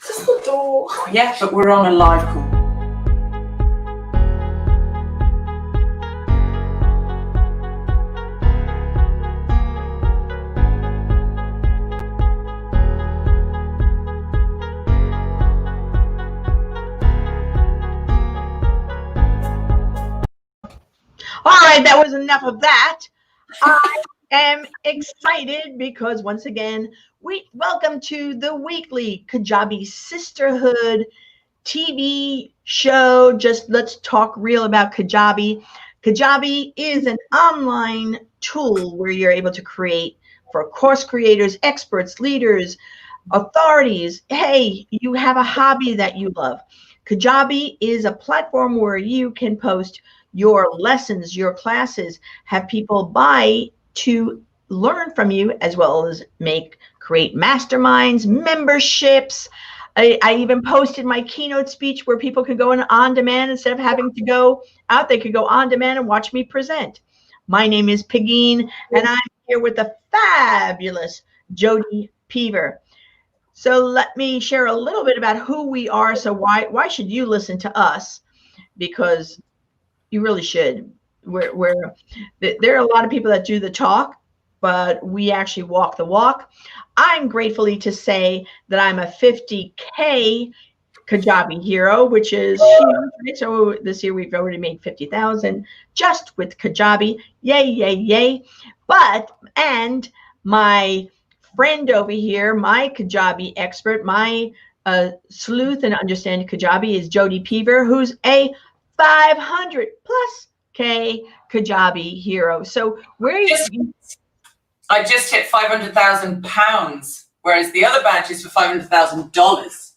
This is the door. Yeah, but we're on a live call. All right, that was enough of that. I am excited because once again, we welcome to the weekly Kajabi Sisterhood TV show. Just let's talk real about Kajabi. Kajabi is an online tool where you're able to create for course creators, experts, leaders, authorities. Hey, you have a hobby that you love. Kajabi is a platform where you can post your lessons, your classes, have people buy to learn from you, as well as create masterminds, memberships. I even posted my keynote speech where people could go on demand instead of having to go out. They could go on demand and watch me present. My name is Pegeen, and I'm here with the fabulous Jody Peaver. So let me share a little bit about who we are. So why should you listen to us? Because you really should. There are a lot of people that do the talk, but we actually walk the walk. I'm gratefully to say that I'm a 50K Kajabi hero, which is huge. So this year we've already made 50,000 just with Kajabi. Yay, yay, yay. And my friend over here, my Kajabi expert, my sleuth and understand Kajabi is Jody Peaver, who's a 500 plus K Kajabi hero. So I just hit 500,000 pounds, whereas the other badge is for $500,000.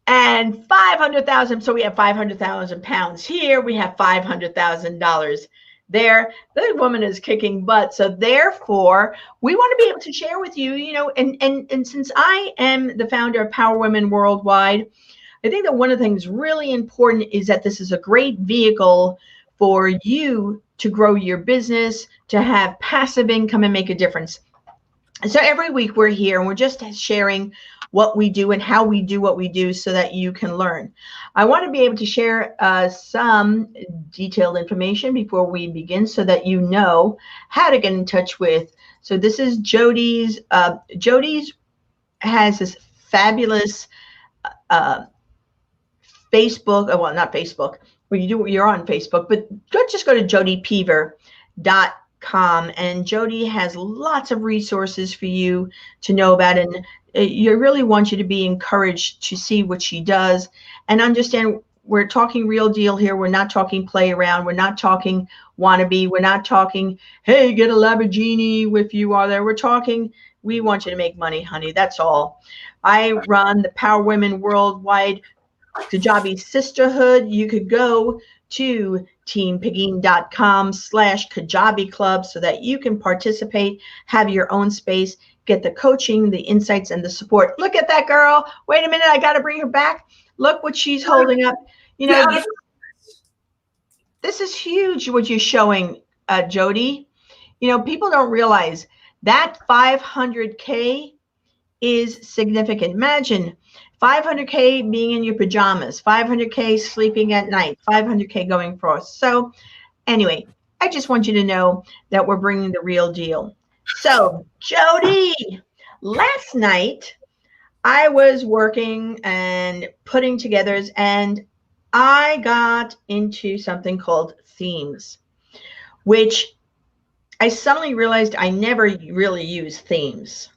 And 500,000. So we have 500,000 pounds here. We have $500,000 there. The woman is kicking butt. So therefore, we want to be able to share with you, and since I am the founder of Power Women Worldwide, I think that one of the things really important is that this is a great vehicle for you to grow your business, to have passive income and make a difference. So every week we're here and we're just sharing what we do and how we do what we do so that you can learn. I want to be able to share some detailed information before we begin so that you know how to get in touch with. So this is Jody's. Jody's has this fabulous Facebook, well, not Facebook. Well, you're on Facebook, but just go to jodypeaver.com, and Jody has lots of resources for you to know about, and you really want you to be encouraged to see what she does and understand we're talking real deal here. We're not talking play around. We're not talking wannabe. We're not talking, hey, get a Lamborghini if you are there. We're talking, we want you to make money, honey. That's all. I run the Power Women Worldwide Kajabi Sisterhood. You could go to teampegeen.com/Kajabi Club so that you can participate, have your own space, get the coaching, the insights, and the support. Look at that girl. Wait a minute. I got to bring her back. Look what she's holding up. This is huge what you're showing, Jody. People don't realize that 500K is significant. Imagine 500K being in your pajamas, 500K sleeping at night, 500K going forth. So anyway, I just want you to know that we're bringing the real deal. So Jody, last night I was working and putting together, and I got into something called themes, which I suddenly realized I never really use themes.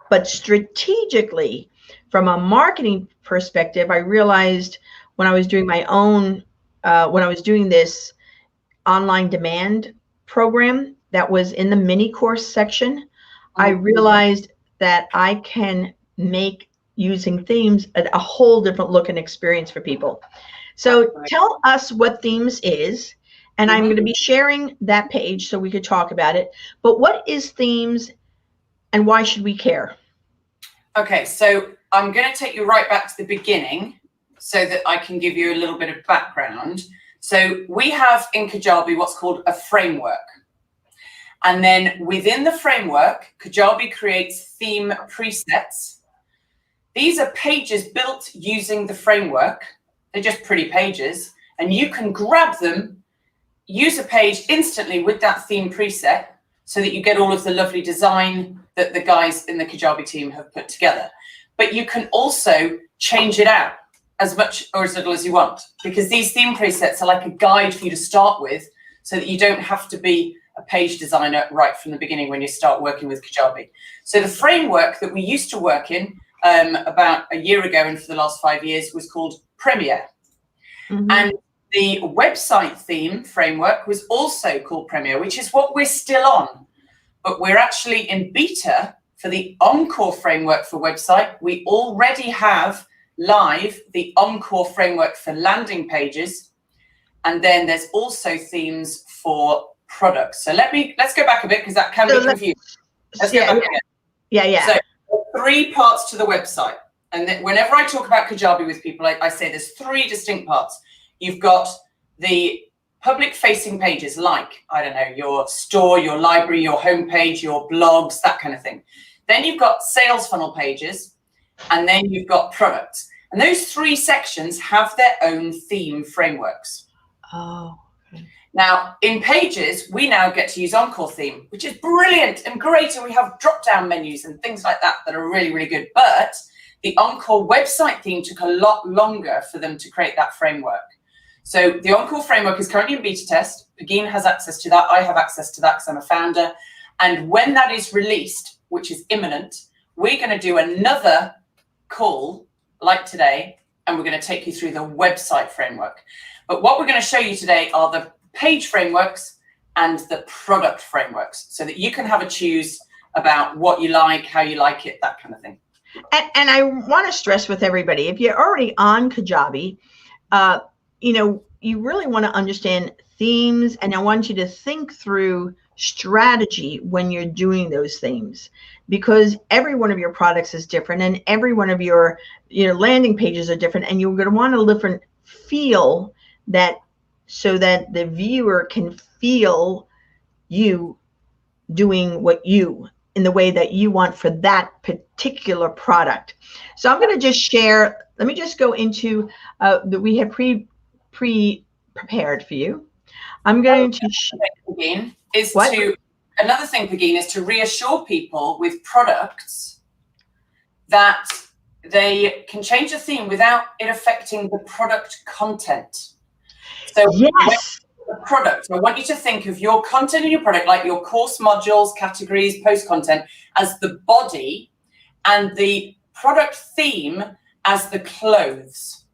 But strategically, from a marketing perspective, I realized when I was doing my own, when I was doing this online demand program that was in the mini course section, I realized that I can make using themes a whole different look and experience for people. So tell us what themes is, and I'm going to be sharing that page so we could talk about it. But what is themes and why should we care? Okay, so I'm going to take you right back to the beginning so that I can give you a little bit of background. So we have in Kajabi what's called a framework. And then within the framework, Kajabi creates theme presets These are pages built using the framework. They're just pretty pages, and you can grab them, use a page instantly with that theme preset so that you get all of the lovely design that the guys in the Kajabi team have put together. But you can also change it out as much or as little as you want, because these theme presets are like a guide for you to start with so that you don't have to be a page designer right from the beginning when you start working with Kajabi. So the framework that we used to work in about a year ago and for the last 5 years was called Premiere. Mm-hmm. And the website theme framework was also called Premiere, which is what we're still on. But we're actually in beta for the Encore framework for website. We already have live the Encore framework for landing pages. And then there's also themes for products. So let's go back a bit because that can be confusing. Let's go back again. Yeah. So 3 parts to the website. And then whenever I talk about Kajabi with people, I say there's 3 distinct parts. You've got the public-facing pages like, I don't know, your store, your library, your homepage, your blogs, that kind of thing. Then you've got sales funnel pages, and then you've got products. And those 3 sections have their own theme frameworks. Oh, okay. Now, in pages, we now get to use Encore theme, which is brilliant and great. And we have drop-down menus and things like that that are really, really good. But the Encore website theme took a lot longer for them to create that framework. So the Encore framework is currently in beta test. Pegeen has access to that. I have access to that because I'm a founder. And when that is released, which is imminent, we're going to do another call like today, and we're going to take you through the website framework. But what we're going to show you today are the page frameworks and the product frameworks so that you can have a choose about what you like, how you like it, that kind of thing. And I want to stress with everybody, if you're already on Kajabi, you really want to understand themes, and I want you to think through strategy when you're doing those themes, because every one of your products is different and every one of your landing pages are different, and you're going to want a different feel that so that the viewer can feel you doing what you in the way that you want for that particular product. So I'm going to just share, let me just go into that we have prepared for you. I'm going to Pegeen, another thing, Pegeen, is to reassure people with products that they can change the theme without it affecting the product content. So yes, the product, I want you to think of your content in your product, like your course modules, categories, post content, as the body, and the product theme as the clothes.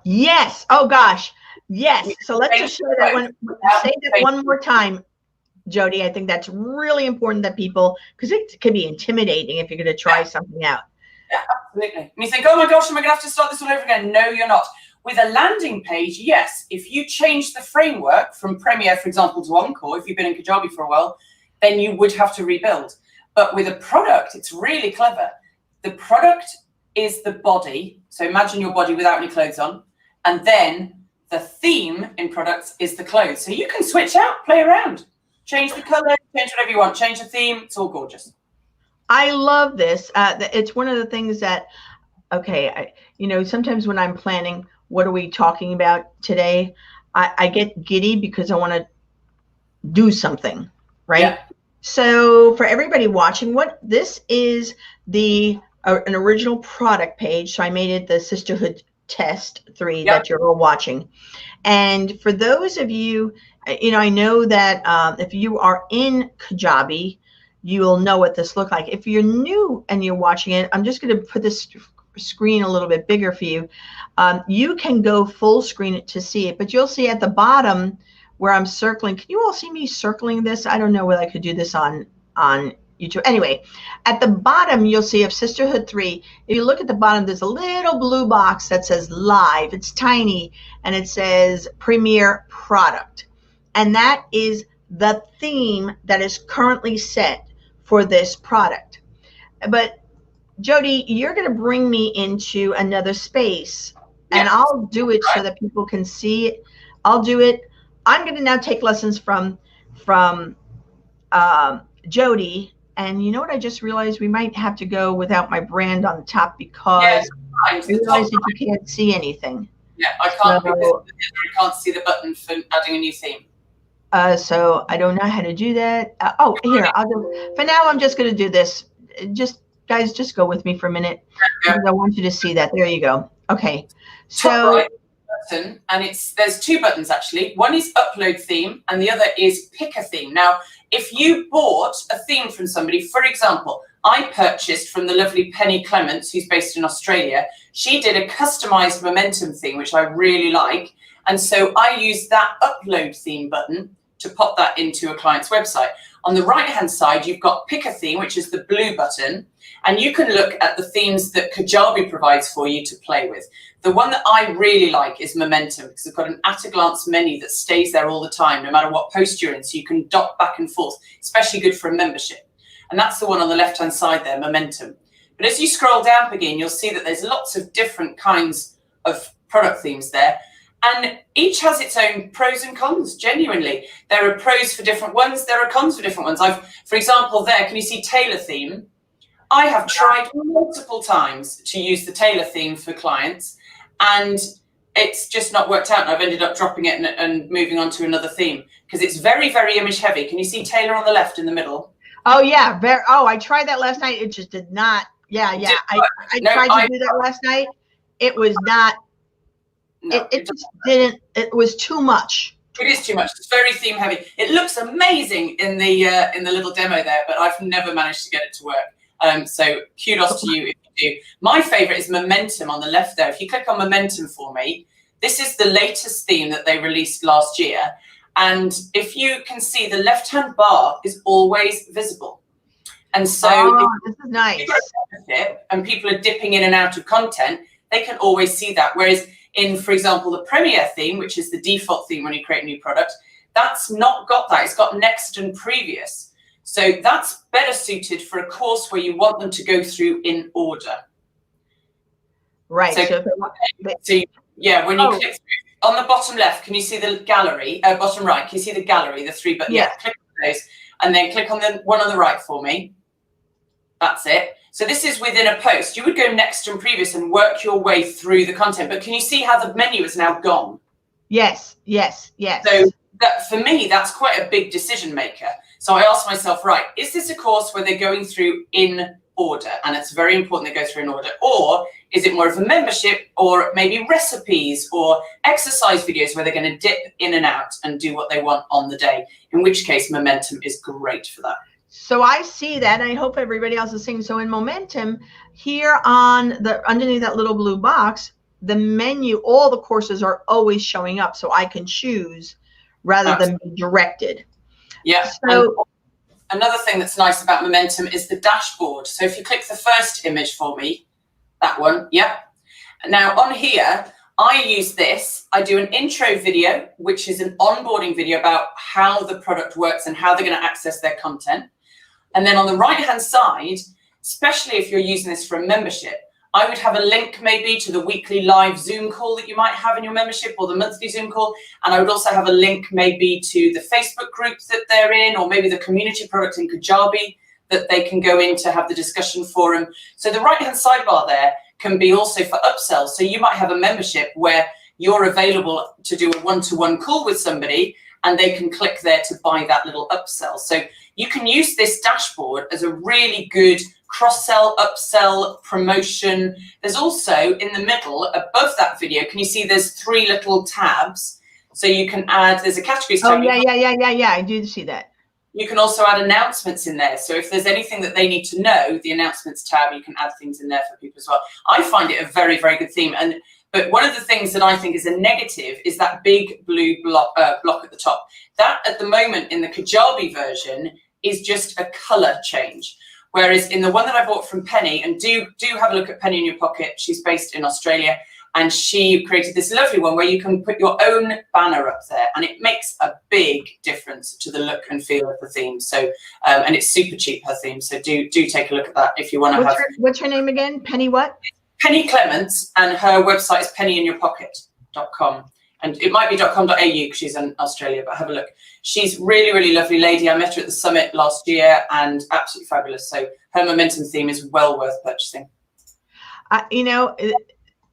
Yes. Oh gosh. Yes. So let's just show that one. Say that one more time, Jody. I think that's really important that people, because it can be intimidating if you're going to try something out. Yeah, absolutely. And you think, oh my gosh, am I going to have to start this all over again? No, you're not. With a landing page, yes, if you change the framework from Premiere, for example, to Encore, if you've been in Kajabi for a while, then you would have to rebuild. But with a product, it's really clever. The product is the body. So imagine your body without any clothes on. And then the theme in products is the clothes. So you can switch out, play around, change the color, change whatever you want, change the theme. It's all gorgeous. I love this. It's one of the things that, sometimes when I'm planning, what are we talking about today? I get giddy because I want to do something, right? Yeah. So for everybody watching, this is an original product page. So I made it the Sisterhood Test 3 that you're all watching. And for those of you, I know that if you are in Kajabi, you'll know what this looks like. If you're new and you're watching it, I'm just going to put this screen a little bit bigger for you. You can go full screen to see it, but you'll see at the bottom where I'm circling. Can you all see me circling this? I don't know whether I could do this on YouTube. Anyway, at the bottom, you'll see of Sisterhood 3. If you look at the bottom, there's a little blue box that says live. It's tiny, and it says Premiere Product. And that is the theme that is currently set for this product. But Jody, you're going to bring me into another space, and I'll do it so that people can see it. I'll do it. I'm going to now take lessons from Jody And you know what? I just realized we might have to go without my brand on the top because I realize that you can't see anything. Yeah, I can't because I can't see the button for adding a new theme. So I don't know how to do that. Here, for now, I'm just going to do this. Guys, just go with me for a minute. Because I want you to see that. There you go. Okay. So top right button, and there's two buttons actually. One is upload theme and the other is pick a theme. Now, if you bought a theme from somebody, for example, I purchased from the lovely Penny Clements, who's based in Australia. She did a customized momentum theme, which I really like. And so I used that upload theme button to pop that into a client's website. On the right-hand side, you've got pick a theme, which is the blue button. And you can look at the themes that Kajabi provides for you to play with. The one that I really like is Momentum, because it's got an at-a-glance menu that stays there all the time, no matter what post you're in, so you can dot back and forth, especially good for a membership. And that's the one on the left-hand side there, Momentum. But as you scroll down again, you'll see that there's lots of different kinds of product themes there. And each has its own pros and cons, genuinely. There are pros for different ones, there are cons for different ones. For example, there, can you see Tailor theme? I have tried multiple times to use the Tailor theme for clients, and it's just not worked out. And I've ended up dropping it and moving on to another theme because it's very, very image heavy. Can you see Tailor on the left in the middle? Oh, yeah. I tried that last night. It just did not. Yeah. I tried to do that last night. It was not. No, it just didn't. It was too much. It is too much. It's very theme heavy. It looks amazing in the little demo there, but I've never managed to get it to work. So kudos to you if you do. My favorite is Momentum on the left there. If you click on Momentum for me, this is the latest theme that they released last year. And if you can see, the left-hand bar is always visible. And so this is nice. If you're a and people are dipping in and out of content, they can always see that. Whereas in, for example, the Premier theme, which is the default theme when you create a new product, that's not got that. It's got next and previous. So that's better suited for a course where you want them to go through in order. Right. So when you click through, on the bottom left, can you see the gallery? Bottom right, can you see the gallery, the three buttons? Yeah, click on those and then click on the one on the right for me. That's it. So this is within a post. You would go next and previous and work your way through the content. But can you see how the menu is now gone? Yes. So that, for me, that's quite a big decision maker. So I asked myself, right, is this a course where they're going through in order? And it's very important they go through in order. Or is it more of a membership, or maybe recipes or exercise videos where they're going to dip in and out and do what they want on the day? In which case, Momentum is great for that. So I see that, and I hope everybody else is seeing. So in Momentum, here on underneath that little blue box, the menu, all the courses are always showing up, so I can choose rather than be directed. Yeah. So another thing that's nice about Momentum is the dashboard. So if you click the first image for me, that one, yeah. Now on here, I use this. I do an intro video, which is an onboarding video about how the product works and how they're going to access their content. And then on the right-hand side, especially if you're using this for a membership, I would have a link maybe to the weekly live Zoom call that you might have in your membership, or the monthly Zoom call. And I would also have a link maybe to the Facebook group that they're in, or maybe the community product in Kajabi that they can go in to have the discussion forum. So the right-hand sidebar there can be also for upsells. So you might have a membership where you're available to do a one-to-one call with somebody, and they can click there to buy that little upsell. So you can use this dashboard as a really good cross-sell, upsell, promotion. There's also in the middle above that video, can you see there's three little tabs? So you can add, there's a categories tab. Oh, yeah, I do see that. You can also add announcements in there. So if there's anything that they need to know, the announcements tab, you can add things in there for people as well. I find it a very, very good theme. But one of the things that I think is a negative is that big blue block at the top. That at the moment in the Kajabi version is just a color change. Whereas in the one that I bought from Penny, and do have a look at Penny in Your Pocket, she's based in Australia, and she created this lovely one where you can put your own banner up there, and it makes a big difference to the look and feel of the theme. So, and it's super cheap, her theme. So do take a look at that if you want to have. What's her name again? Penny what? Penny Clements, and her website is pennyinyourpocket.com. And it might be .com.au because she's in Australia, but have a look. She's really, really lovely lady. I met her at the summit last year and absolutely fabulous. So her momentum theme is well worth purchasing.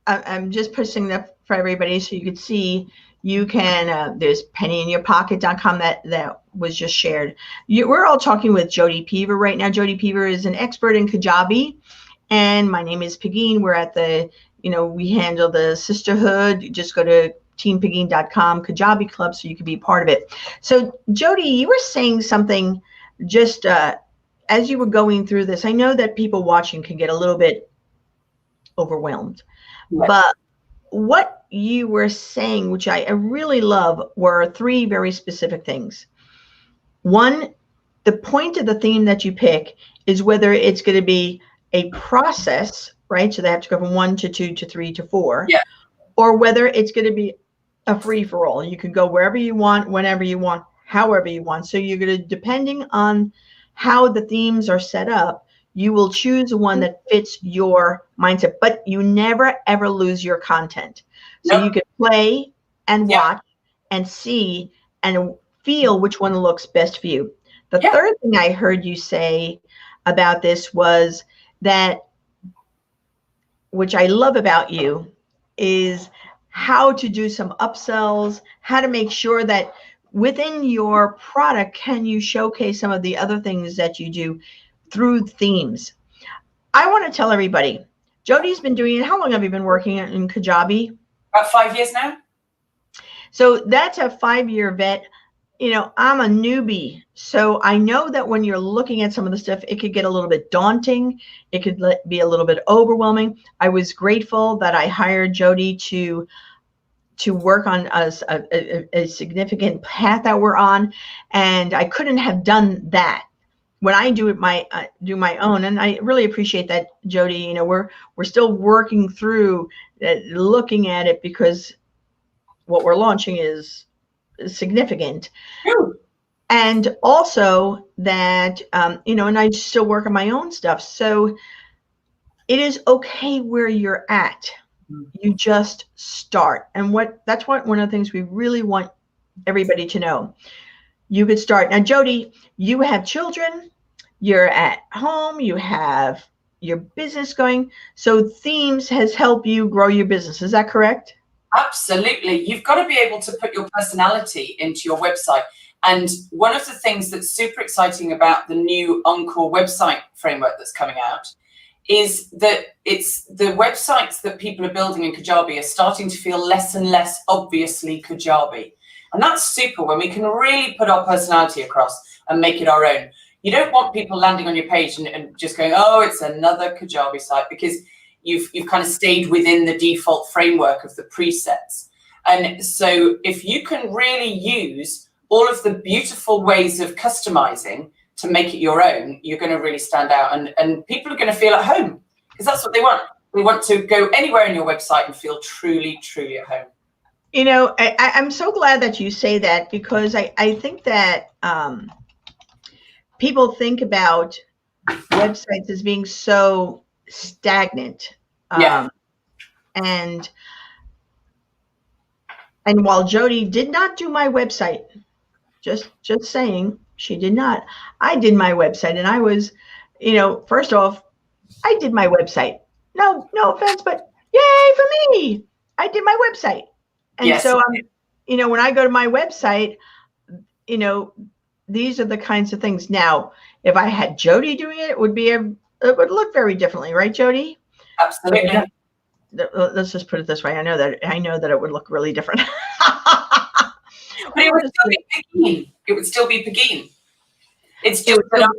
I'm just pushing that for everybody so you could see. You can, there's pennyinyourpocket.com that was just shared. We're all talking with Jody Peaver right now. Jody Peaver is an expert in Kajabi, and my name is Pegeen. We're at the, we handle the Sisterhood. You just go to teampegeen.com, Kajabi Club, so you can be part of it. So Jody, you were saying something just as you were going through this. I know that people watching can get a little bit overwhelmed, yes. But what you were saying, which I really love, were 3 very specific things. One, the point of the theme that you pick is whether it's going to be a process, right? So they have to go from 1 to 2 to 3 to 4, yeah. Or whether it's going to be a free for all. You can go wherever you want, whenever you want, however you want. So you're going to, depending on how the themes are set up, you will choose one that fits your mindset, but you never ever lose your content. So Nope. you can play and watch and see and feel which one looks best for you. The third thing I heard you say about this was that, which I love about you, is how to do some upsells, how to make sure that within your product, can you showcase some of the other things that you do through themes. I want to tell everybody, Jody's been doing it. How long have you been working in Kajabi? About 5 years now. So that's a 5-year vet. I'm a newbie. So I know that when you're looking at some of the stuff, it could get a little bit daunting. It could be a little bit overwhelming. I was grateful that I hired Jody to work on a significant path that we're on. And I couldn't have done that when I do my own, and I really appreciate that, Jody. We're still working through looking at it because what we're launching is significant. Ooh. And also that and I still work on my own stuff. So it is okay where you're at. You just start, and that's one of the things we really want everybody to know. You could start. Now, Jody, you have children. You're at home, you have your business going. So themes has helped you grow your business. Is that correct? Absolutely. You've got to be able to put your personality into your website. And one of the things that's super exciting about the new Encore website framework that's coming out is that it's the websites that people are building in Kajabi are starting to feel less and less obviously Kajabi. And that's super when we can really put our personality across and make it our own. You don't want people landing on your page and just going, oh, it's another Kajabi site, because you've kind of stayed within the default framework of the presets. And so if you can really use all of the beautiful ways of customizing to make it your own, you're going to really stand out, and people are going to feel at home, because that's what they want. They want to go anywhere in your website and feel truly, truly at home. I'm so glad that you say that, because I think that people think about websites as being so stagnant. And while Jody did not do my website, just saying, she did not. I did my website, and I was, first off, I did my website. No offense, but yay for me. I did my website. And yes. So when I go to my website, these are the kinds of things. Now, if I had Jody doing it, it would look very differently, right, Jody? Absolutely. Let's just put it this way. I know that it would look really different. But it would still be Pegeen. It would still be Pegeen. It's just that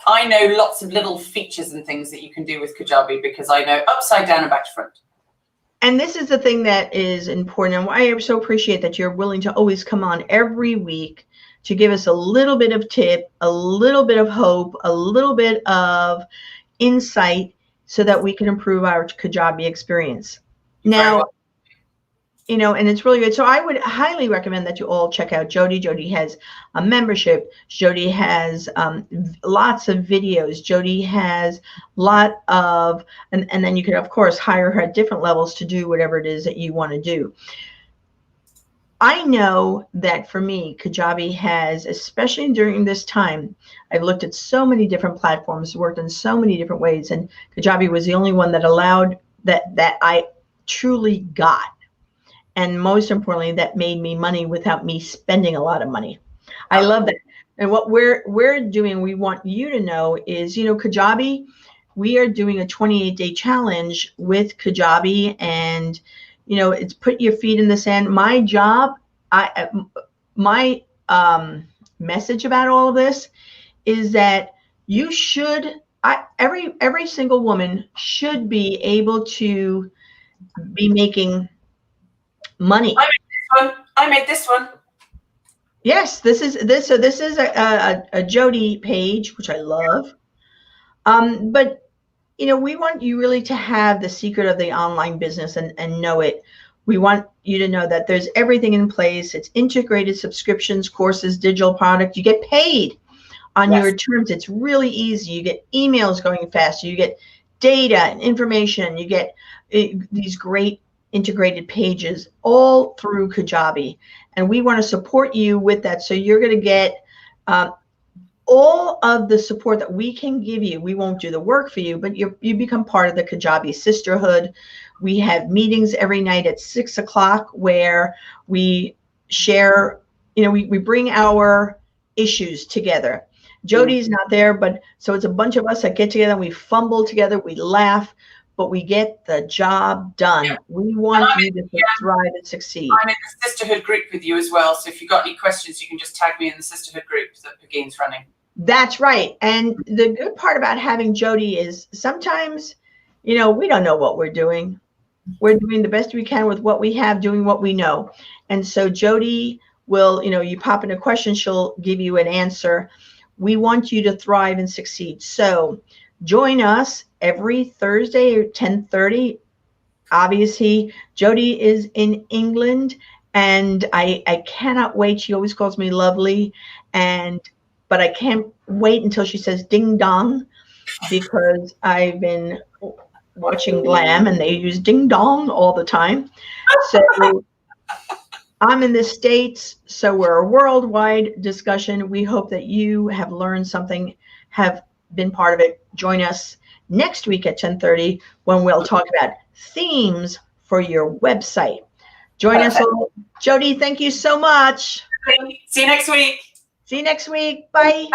I know lots of little features and things that you can do with Kajabi, because I know upside down and back to front. And this is the thing that is important. And I so appreciate that you're willing to always come on every week to give us a little bit of tip, a little bit of hope, a little bit of insight, so that we can improve our Kajabi experience. Now, and it's really good. So I would highly recommend that you all check out Jody. Jody has a membership. Jody has lots of videos. Jody has a lot of, and then you can, of course, hire her at different levels to do whatever it is that you want to do. I know that for me, Kajabi has, especially during this time, I've looked at so many different platforms, worked in so many different ways, and Kajabi was the only one that allowed that I truly got. And most importantly, that made me money without me spending a lot of money. I love that. And what we're doing, we want you to know is, Kajabi, we are doing a 28-day challenge with Kajabi, and it's put your feet in the sand. My job, my message about all of this is that you should, every single woman should be able to be making money. I made this one. Yes, this is a Jody page, which I love. But we want you really to have the secret of the online business and know it. We want you to know that there's everything in place. It's integrated subscriptions, courses, digital product. You get paid on your terms. It's really easy. You get emails going faster. You get data and information. You get these great integrated pages all through Kajabi. And we want to support you with that. So you're going to get all of the support that we can give you. We won't do the work for you, but you become part of the Kajabi Sisterhood. We have meetings every night at 6 o'clock where we share, we bring our issues together. Jody's not there, but so it's a bunch of us that get together and we fumble together, we laugh, but we get the job done. Yeah. We want you to thrive and succeed. I'm in the Sisterhood group with you as well. So if you've got any questions, you can just tag me in the Sisterhood group that Begin's running. That's right. And the good part about having Jody is sometimes, we don't know what we're doing. We're doing the best we can with what we have, doing what we know. And so Jody will, you pop in a question, she'll give you an answer. We want you to thrive and succeed. So join us every Thursday at 10:30. Obviously, Jody is in England, and I cannot wait. She always calls me lovely, but I can't wait until she says ding dong, because I've been watching Glam and they use ding dong all the time. So I'm in the States, so we're a worldwide discussion. We hope that you have learned something, have been part of it. Join us next week at 10:30 when we'll talk about themes for your website. Join us all. Jody, thank you so much. See you next week. See you next week. Bye.